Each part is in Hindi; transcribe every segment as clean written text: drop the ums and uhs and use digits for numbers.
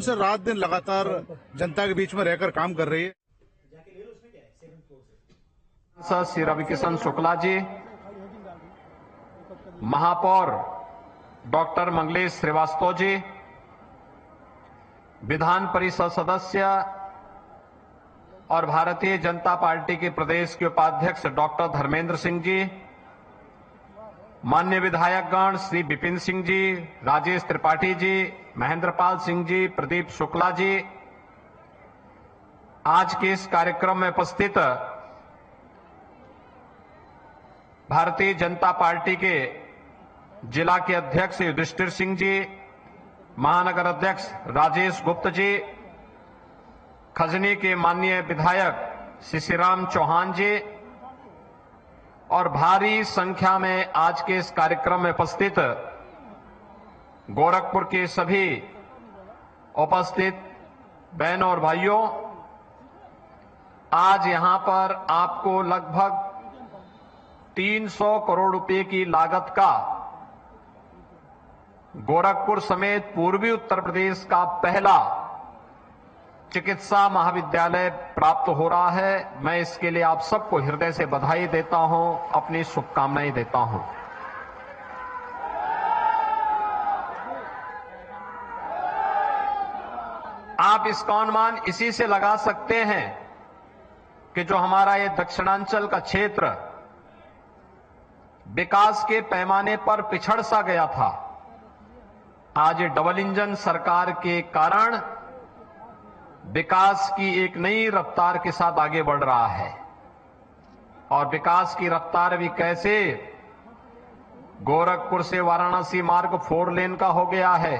से रात दिन लगातार जनता के बीच में रहकर काम कर रही है। श्री रविकिशन शुक्ला जी, महापौर डॉक्टर मंगलेश श्रीवास्तव जी, विधान परिषद सदस्य और भारतीय जनता पार्टी के प्रदेश के उपाध्यक्ष डॉक्टर धर्मेंद्र सिंह जी, मान्य विधायकगण श्री विपिन सिंह जी, राजेश त्रिपाठी जी, महेंद्रपाल सिंह जी, प्रदीप शुक्ला जी, आज के इस कार्यक्रम में उपस्थित भारतीय जनता पार्टी के जिला के अध्यक्ष युधिष्ठिर सिंह जी, महानगर अध्यक्ष राजेश गुप्त जी, खजनी के माननीय विधायक शिशिराम चौहान जी और भारी संख्या में आज के इस कार्यक्रम में उपस्थित गोरखपुर के सभी उपस्थित बहनों और भाइयों, आज यहां पर आपको लगभग 300 करोड़ रुपए की लागत का गोरखपुर समेत पूर्वी उत्तर प्रदेश का पहला चिकित्सा महाविद्यालय प्राप्त हो रहा है। मैं इसके लिए आप सबको हृदय से बधाई देता हूं, अपनी शुभकामनाएं देता हूं। आप इसका अनुमान इसी से लगा सकते हैं कि जो हमारा ये दक्षिणांचल का क्षेत्र विकास के पैमाने पर पिछड़ सा गया था, आज डबल इंजन सरकार के कारण विकास की एक नई रफ्तार के साथ आगे बढ़ रहा है। और विकास की रफ्तार भी कैसे? गोरखपुर से वाराणसी मार्ग 4 लेन का हो गया है।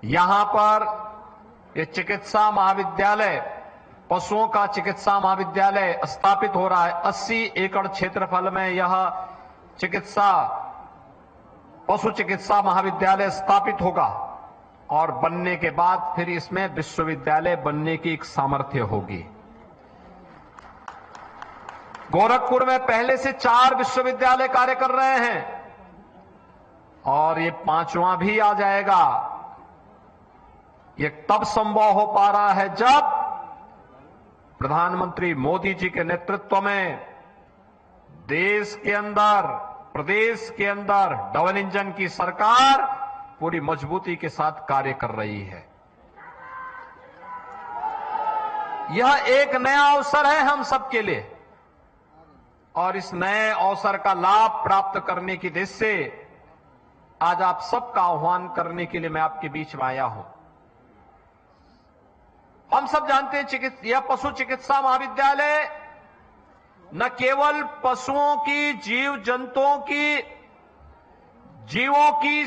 यहां पर ये चिकित्सा महाविद्यालय, पशुओं का चिकित्सा महाविद्यालय स्थापित हो रहा है। 80 एकड़ क्षेत्रफल में यह पशु चिकित्सा महाविद्यालय स्थापित होगा और बनने के बाद फिर इसमें विश्वविद्यालय बनने की एक सामर्थ्य होगी। गोरखपुर में पहले से 4 विश्वविद्यालय कार्य कर रहे हैं और ये 5वां भी आ जाएगा। ये तब संभव हो पा रहा है जब प्रधानमंत्री मोदी जी के नेतृत्व में देश के अंदर, प्रदेश के अंदर डबल इंजन की सरकार पूरी मजबूती के साथ कार्य कर रही है। यह एक नया अवसर है हम सबके लिए और इस नए अवसर का लाभ प्राप्त करने की दृष्टि से आज आप सबका आह्वान करने के लिए मैं आपके बीच में आया हूं। हम सब जानते हैं यह पशु चिकित्सा महाविद्यालय न केवल पशुओं की, जीव जंतुओं की, जीवों की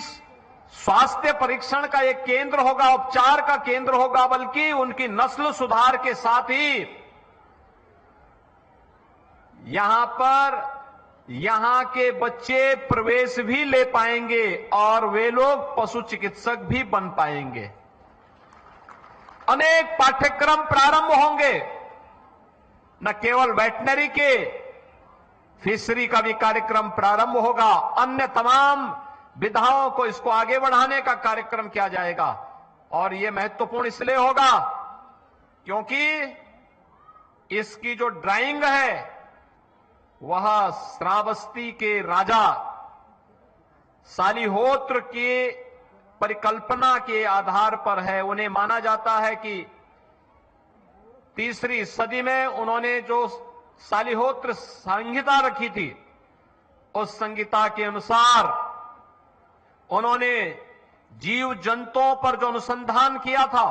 स्वास्थ्य परीक्षण का एक केंद्र होगा, उपचार का केंद्र होगा, बल्कि उनकी नस्ल सुधार के साथ ही यहां पर यहां के बच्चे प्रवेश भी ले पाएंगे और वे लोग पशु चिकित्सक भी बन पाएंगे। अनेक पाठ्यक्रम प्रारंभ होंगे, न केवल वेटनरी के, फिशरी का भी कार्यक्रम प्रारंभ होगा। अन्य तमाम विधाओं को इसको आगे बढ़ाने का कार्यक्रम किया जाएगा और यह महत्वपूर्ण इसलिए होगा क्योंकि इसकी जो ड्राइंग है वह श्रावस्ती के राजा सालिहोत्र के परिकल्पना के आधार पर है। उन्हें माना जाता है कि 3री सदी में उन्होंने जो सालिहोत्र संहिता रखी थी, उस संहिता के अनुसार उन्होंने जीव जंतुओं पर जो अनुसंधान किया था,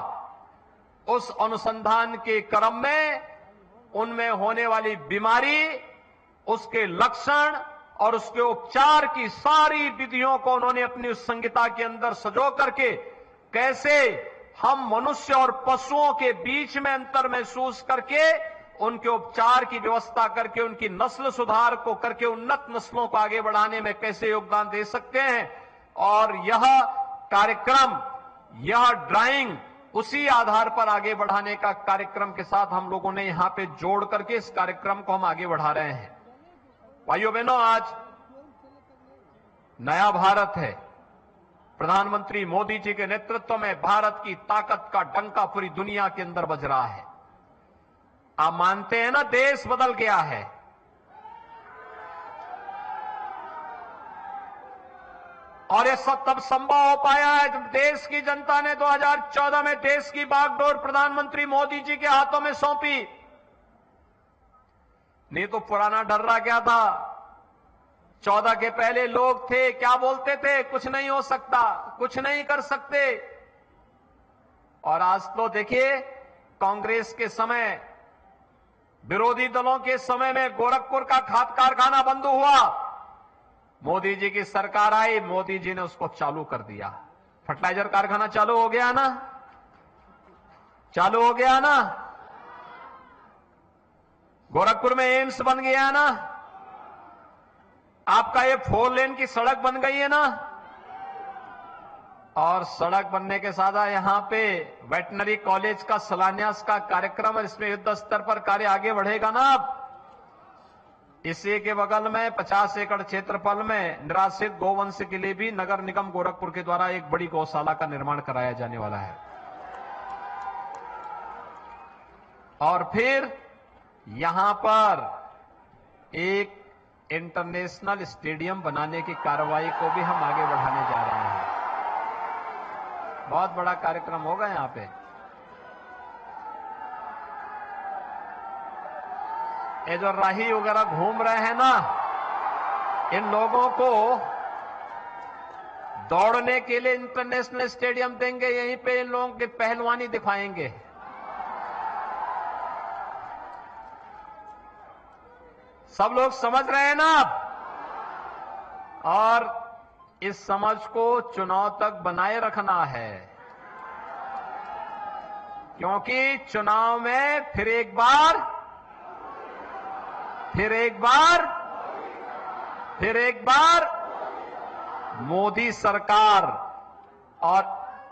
उस अनुसंधान के क्रम में उनमें होने वाली बीमारी, उसके लक्षण और उसके उपचार की सारी विधियों को उन्होंने अपनी उस संहिता के अंदर सजो करके कैसे हम मनुष्य और पशुओं के बीच में अंतर महसूस करके उनके उपचार की व्यवस्था करके उनकी नस्ल सुधार को करके उन्नत नस्लों को आगे बढ़ाने में कैसे योगदान दे सकते हैं। और यह कार्यक्रम, यह ड्राइंग उसी आधार पर आगे बढ़ाने का कार्यक्रम के साथ हम लोगों ने यहां पे जोड़ करके इस कार्यक्रम को हम आगे बढ़ा रहे हैं। भाइयों बहनों, आज नया भारत है, प्रधानमंत्री मोदी जी के नेतृत्व में भारत की ताकत का डंका पूरी दुनिया के अंदर बज रहा है। आप मानते हैं ना, देश बदल गया है। और ये सब तब संभव हो पाया है जब देश की जनता ने 2014 में देश की बागडोर प्रधानमंत्री मोदी जी के हाथों में सौंपी। नहीं तो पुराना डर्रा क्या था? 14 के पहले लोग थे, क्या बोलते थे? कुछ नहीं हो सकता, कुछ नहीं कर सकते। और आज तो देखिए, कांग्रेस के समय, विरोधी दलों के समय में गोरखपुर का खाद कारखाना बंद हुआ। मोदी जी की सरकार आई, मोदी जी ने उसको चालू कर दिया। फर्टिलाइजर कारखाना चालू हो गया ना, चालू हो गया ना। गोरखपुर में एम्स बन गया ना। आपका ये 4 लेन की सड़क बन गई है ना। और सड़क बनने के साथ यहां पे वेटनरी कॉलेज का शिलान्यास का कार्यक्रम है, इसमें युद्ध स्तर पर कार्य आगे बढ़ेगा ना। अब इसी के बगल में 50 एकड़ क्षेत्रफल में निराश्रित गोवंश के लिए भी नगर निगम गोरखपुर के द्वारा एक बड़ी गौशाला का निर्माण कराया जाने वाला है। और फिर यहां पर एक इंटरनेशनल स्टेडियम बनाने की कार्रवाई को भी हम आगे बढ़ाने जा रहे हैं। बहुत बड़ा कार्यक्रम होगा यहां पे। ये जो राही वगैरह घूम रहे हैं ना, इन लोगों को दौड़ने के लिए इंटरनेशनल स्टेडियम देंगे, यहीं पे इन लोगों की पहलवानी दिखाएंगे। सब लोग समझ रहे हैं ना आप? और इस समझ को चुनाव तक बनाए रखना है, क्योंकि चुनाव में फिर एक बार मोदी सरकार, और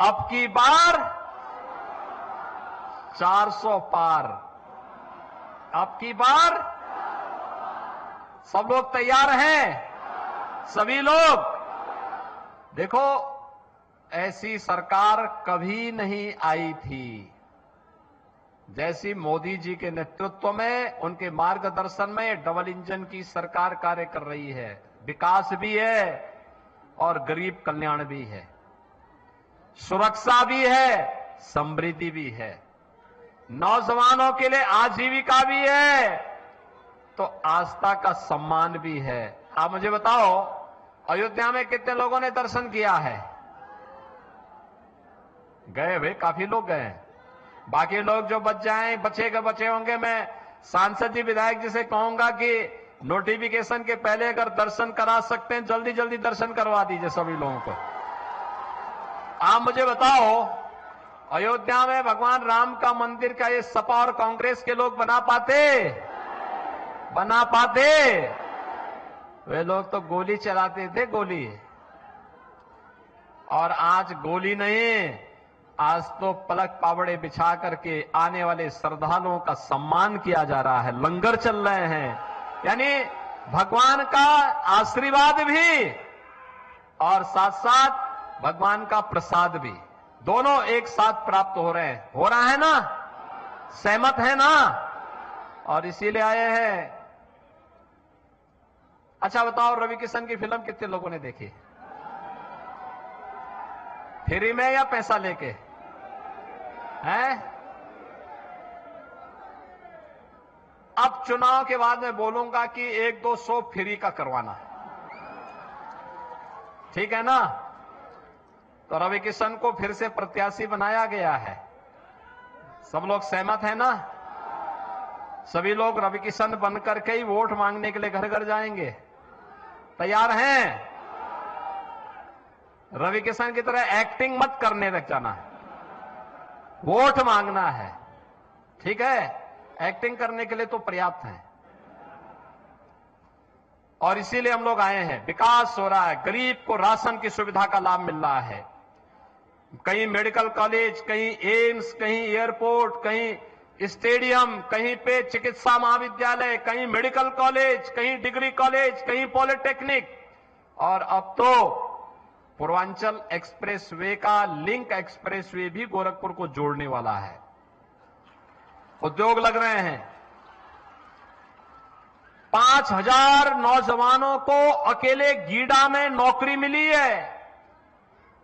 अब की बार 400 पार। अब की बार सब लोग तैयार हैं? सभी लोग देखो, ऐसी सरकार कभी नहीं आई थी जैसी मोदी जी के नेतृत्व में, उनके मार्गदर्शन में डबल इंजन की सरकार कार्य कर रही है। विकास भी है और गरीब कल्याण भी है, सुरक्षा भी है, समृद्धि भी है, नौजवानों के लिए आजीविका भी है, तो आस्था का सम्मान भी है। आप मुझे बताओ, अयोध्या में कितने लोगों ने दर्शन किया है? गए भाई, काफी लोग गए। बाकी लोग जो बचे होंगे, मैं सांसद जी, विधायक जी से कहूंगा कि नोटिफिकेशन के पहले अगर दर्शन करा सकते हैं, जल्दी जल्दी दर्शन करवा दीजिए सभी लोगों को। आप मुझे बताओ, अयोध्या में भगवान राम का मंदिर का ये सपा और कांग्रेस के लोग बना पाते? वे लोग तो गोली चलाते थे, गोली। और आज गोली नहीं, आज तो पलक पावड़े बिछा करके आने वाले श्रद्धालुओं का सम्मान किया जा रहा है, लंगर चल रहे हैं। यानी भगवान का आशीर्वाद भी और साथ साथ भगवान का प्रसाद भी, दोनों एक साथ प्राप्त हो रहा है ना? सहमत है ना? और इसीलिए आए हैं। अच्छा बताओ, रवि किशन की फिल्म कितने लोगों ने देखी? फ्री में या पैसा लेके? हैं? अब चुनाव के बाद मैं बोलूंगा कि 100-200 फ्री का करवाना, ठीक है ना? तो रवि किशन को फिर से प्रत्याशी बनाया गया है। सब लोग सहमत है ना? सभी लोग रवि किशन बनकर के ही वोट मांगने के लिए घर घर जाएंगे। तैयार हैं? रवि किशन की तरह एक्टिंग मत करने लग जाना है, वोट मांगना है, ठीक है? एक्टिंग करने के लिए तो पर्याप्त है। और इसीलिए हम लोग आए हैं। विकास हो रहा है, गरीब को राशन की सुविधा का लाभ मिल रहा है। कहीं मेडिकल कॉलेज, कहीं एम्स, कहीं एयरपोर्ट, कहीं स्टेडियम, कहीं पे चिकित्सा महाविद्यालय, कहीं मेडिकल कॉलेज, कहीं डिग्री कॉलेज, कहीं पॉलिटेक्निक, और अब तो पूर्वांचल एक्सप्रेसवे का लिंक एक्सप्रेसवे भी गोरखपुर को जोड़ने वाला है। उद्योग लग रहे हैं। 5000 नौजवानों को अकेले गीडा में नौकरी मिली है।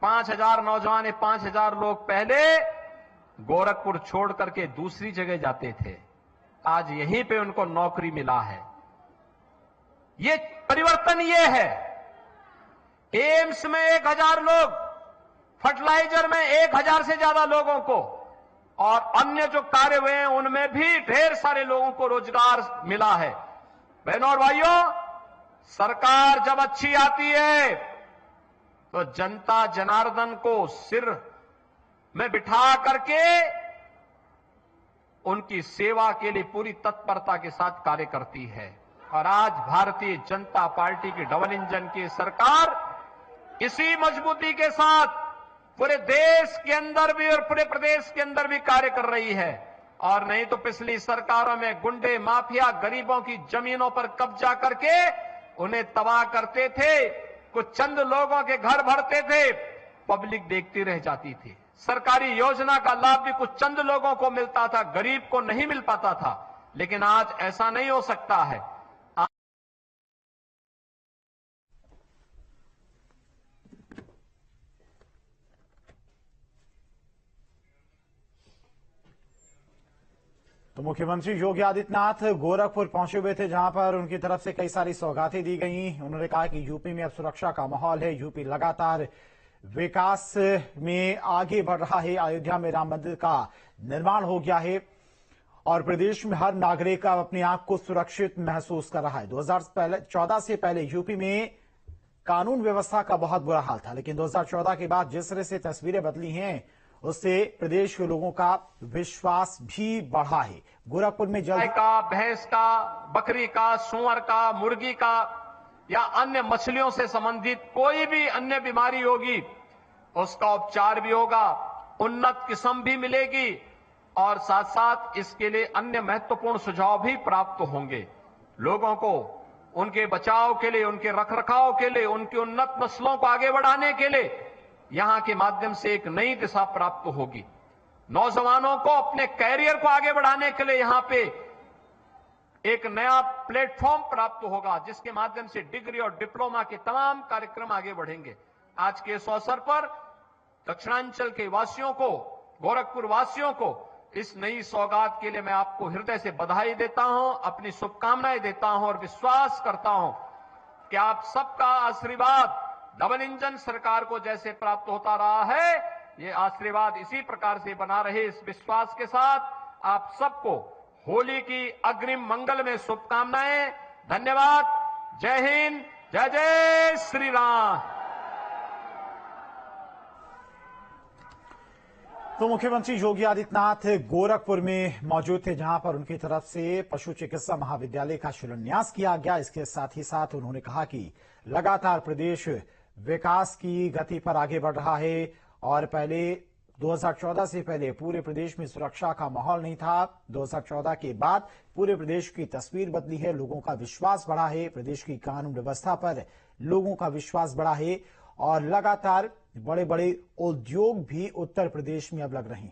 5000 नौजवान, 5000 लोग पहले गोरखपुर छोड़ करके दूसरी जगह जाते थे, आज यहीं पे उनको नौकरी मिला है। ये परिवर्तन ये है। एम्स में 1000 लोग, फर्टिलाइजर में 1000 से ज्यादा लोगों को, और अन्य जो कार्य हुए हैं उनमें भी ढेर सारे लोगों को रोजगार मिला है। बहनों और भाइयों, सरकार जब अच्छी आती है तो जनता जनार्दन को सिर में बिठा करके उनकी सेवा के लिए पूरी तत्परता के साथ कार्य करती है। और आज भारतीय जनता पार्टी की डबल इंजन की सरकार इसी मजबूती के साथ पूरे देश के अंदर भी और पूरे प्रदेश के अंदर भी कार्य कर रही है। और नहीं तो पिछली सरकारों में गुंडे माफिया गरीबों की जमीनों पर कब्जा करके उन्हें तबाह करते थे, कुछ चंद लोगों के घर भरते थे, पब्लिक देखती रह जाती थी। सरकारी योजना का लाभ भी कुछ चंद लोगों को मिलता था, गरीब को नहीं मिल पाता था। लेकिन आज ऐसा नहीं हो सकता है। तो मुख्यमंत्री योगी आदित्यनाथ गोरखपुर पहुंचे हुए थे, जहां पर उनकी तरफ से कई सारी सौगातें दी गई। उन्होंने कहा कि यूपी में अब सुरक्षा का माहौल है, यूपी लगातार विकास में आगे बढ़ रहा है। अयोध्या में राम मंदिर का निर्माण हो गया है और प्रदेश में हर नागरिक अब अपने आप को सुरक्षित महसूस कर रहा है। 2014 से पहले यूपी में कानून व्यवस्था का बहुत बुरा हाल था, लेकिन 2014 के बाद जिस तरह से तस्वीरें बदली हैं उससे प्रदेश के लोगों का विश्वास भी बढ़ा है। गोरखपुर में गाय का, भैंस का, बकरी का, सुअर का, मुर्गी का या अन्य मछलियों से संबंधित कोई भी अन्य बीमारी होगी उसका उपचार भी होगा, उन्नत किस्म भी मिलेगी और साथ साथ इसके लिए अन्य महत्वपूर्ण सुझाव भी प्राप्त होंगे। लोगों को उनके बचाव के लिए, उनके रखरखाव के लिए, उनकी उन्नत नस्लों को आगे बढ़ाने के लिए यहां के माध्यम से एक नई दिशा प्राप्त होगी। नौजवानों को अपने कैरियर को आगे बढ़ाने के लिए यहां पे एक नया प्लेटफॉर्म प्राप्त होगा, जिसके माध्यम से डिग्री और डिप्लोमा के तमाम कार्यक्रम आगे बढ़ेंगे। आज के इस अवसर पर दक्षिणांचल के वासियों को, गोरखपुर वासियों को इस नई सौगात के लिए मैं आपको हृदय से बधाई देता हूं, अपनी शुभकामनाएं देता हूं और विश्वास करता हूं कि आप सबका आशीर्वाद डबल इंजन सरकार को जैसे प्राप्त होता रहा है, ये आशीर्वाद इसी प्रकार से बना रहे। इस विश्वास के साथ आप सबको होली की अग्रिम मंगल में शुभकामनाएं। धन्यवाद। जय हिंद, जय जय श्री राम। तो मुख्यमंत्री योगी आदित्यनाथ गोरखपुर में मौजूद थे, जहां पर उनकी तरफ से पशु चिकित्सा महाविद्यालय का शिलान्यास किया गया। इसके साथ ही साथ उन्होंने कहा कि लगातार प्रदेश विकास की गति पर आगे बढ़ रहा है और पहले 2014 से पहले पूरे प्रदेश में सुरक्षा का माहौल नहीं था। 2014 के बाद पूरे प्रदेश की तस्वीर बदली है, लोगों का विश्वास बढ़ा है, प्रदेश की कानून व्यवस्था पर लोगों का विश्वास बढ़ा है और लगातार बड़े बड़े उद्योग भी उत्तर प्रदेश में अब लग रहे हैं।